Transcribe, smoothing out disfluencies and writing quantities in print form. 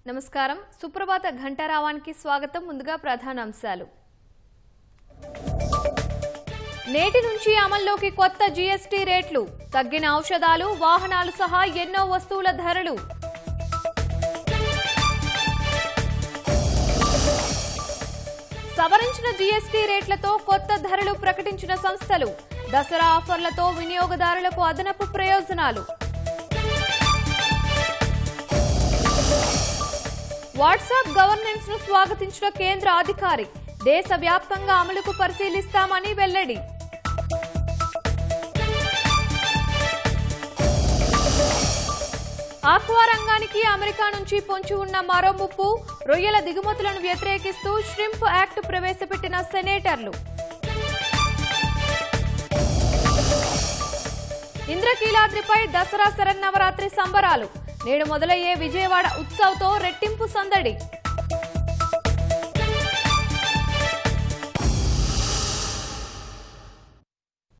నమస్కారం సుప్రభాత ఘంటారావానికి స్వాగతం. ముందుగా ప్రధానాంశాలు. నేటి నుంచి అమల్లోకి కొత్త జీఎస్టీ రేట్లు, తగ్గిన ఔషధాలు, వాహనాలు సహా ఎన్నో వస్తువుల ధరలు. సవరించిన జీఎస్టీ రేట్లతో కొత్త ధరలు ప్రకటించిన సంస్థలు, దసరా ఆఫర్లతో వినియోగదారులకు అదనపు ప్రయోజనాలు. వాట్సాప్ గవర్నెన్స్ ను స్వాగతించిన కేంద్ర అధికారి, దేశవ్యాప్తంగా అమలుకు పరిశీలిస్తామని వెల్లడి. ఆక్వా రంగానికి అమెరికా నుంచి పొంచి ఉన్న మరో ముప్పు, రొయ్యల దిగుమతులను వ్యతిరేకిస్తూ ష్రింప్ యాక్ట్ ప్రవేశపెట్టిన సెనేటర్లు. ఇంద్రకీలాద్రిపై దసరా శరన్నవరాత్రి సంబరాలు, నేడు మొదలయ్యే విజయవాడ ఉత్సవ్తో రెట్టింపు సందడి.